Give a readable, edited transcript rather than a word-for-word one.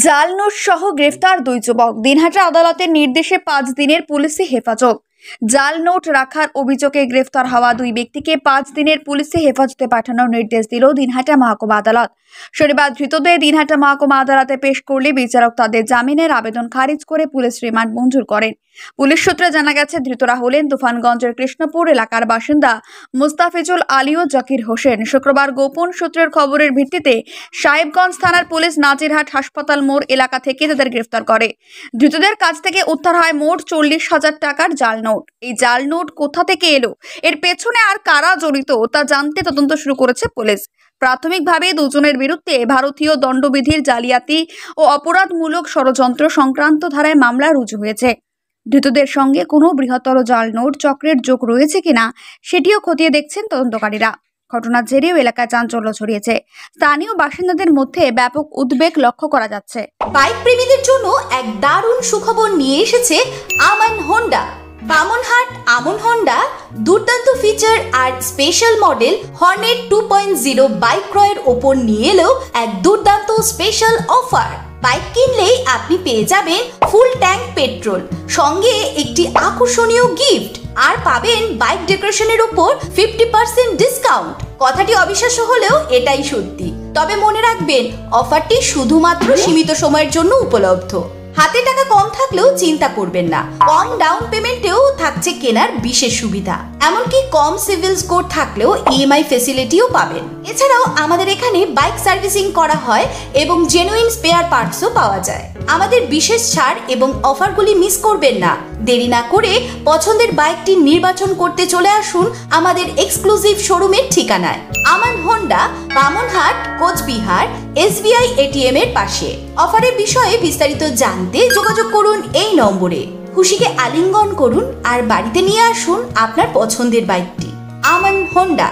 জাল নোট সহ গ্রেফতার দুই যুবক। দিনহাটা আদালতের নির্দেশে 5 দিনের পুলিশি হেফাজত। জাল নোট রাখার অভিযোগে গ্রেফতার হওয়া দুই ব্যক্তিকে 5 দিনের পুলিশি হেফাজতে পাঠানোর নির্দেশ দিল দিনহাটা মহকুমা আদালত। শনিবার ধৃতদের দিনহাটা মহকুমা আদালতে পেশ করলে বিচারক তাদের জামিনের আবেদন খারিজ করে পুলিশ রিমান্ড মঞ্জুর করেন। পুলিশ সূত্রে জানা গেছে, ধৃতরা হলেন তুফানগঞ্জের কৃষ্ণপুর এলাকার বাসিন্দা মুস্তাফিজুল আলী ও জাকির হোসেন। শুক্রবার গোপন সূত্রের খবরের ভিত্তিতে সাহেবগঞ্জ থানার পুলিশ নাজিরহাট হাসপাতাল মোড় এলাকা থেকে তাদের গ্রেফতার করে। ধৃতদের কাছ থেকে উদ্ধার হয় মোট 40,000 টাকার জাল নোট। এই জাল নোট কোথা থেকে এলো, এর পেছনে আর কারা জড়িত তা জানতে তদন্ত শুরু করেছে পুলিশ। প্রাথমিকভাবে দুজনের বিরুদ্ধে ভারতীয় দণ্ডবিধির জালিয়াতি ও অপরাধমূলক ষড়যন্ত্র সংক্রান্ত ধারায় মামলা রুজু হয়েছে। ধৃতদের সঙ্গে কোনো বৃহত্তর জাল নোট চক্রের যোগ রয়েছে কিনা সেটিও খতিয়ে দেখছেন তদন্তকারীরা। ঘটনার জেরেও এলাকায় চাঞ্চল্য ছড়িয়েছে। স্থানীয় বাসিন্দাদের মধ্যে ব্যাপক উদ্বেগ লক্ষ্য করা যাচ্ছে। বাইক প্রেমীদের জন্য এক দারুণ সুখবর নিয়ে এসেছে আমান হোন্ডা। বামনহাট আমন হোন্ডা দুর্দান্ত ফিচার আর স্পেশাল মডেল হর্নেট 2.0 বাইক ক্রয়ের ওপর নিয়ে এলো এক দুর্দান্ত স্পেশাল অফার। বাইক কিনলেই আপনি পেয়ে যাবেন ফুল ট্যাঙ্ক পেট্রোল, সঙ্গে একটি আকর্ষণীয় গিফট, আর পাবেন বাইক ডেকোরেশনের উপর 50% ডিসকাউন্ট। কথাটি অবিশ্বাস্য হলেও এটাই সত্যি। তবে মনে রাখবেন, অফারটি শুধুমাত্র সীমিত সময়ের জন্য উপলব্ধ। হাতে টাকা কম থাকলেও চিন্তা করবেন না, কম ডাউন পেমেন্টেও থাকছে কেনার বিশেষ সুবিধা। এমনকি কম সিভিল স্কোর থাকলেও ইএমআই ফেসিলিটিও পাবেন। এছাড়াও আমাদের এখানে বাইক সার্ভিসিং করা হয় এবং জেনুইন স্পেয়ার পার্টসও পাওয়া যায়। আমাদের বিশেষ ছাড় এবং অফারগুলি মিস করবেন না। দেরি না করে পছন্দের বাইকটি নির্বাচন করতে চলে আসুন আমাদের এক্সক্লুসিভ শোরুমের ঠিকানায়, Aman Honda, Bamanhat, Coochbehar, SBI ATM এর পাশে। অফারের বিষয়ে বিস্তারিত জানতে যোগাযোগ করুন এই নম্বরে। খুশিকে আলিঙ্গন করুন আর বাড়িতে নিয়ে আসুন আপনার পছন্দের বাইকটি। আমান হোন্ডা।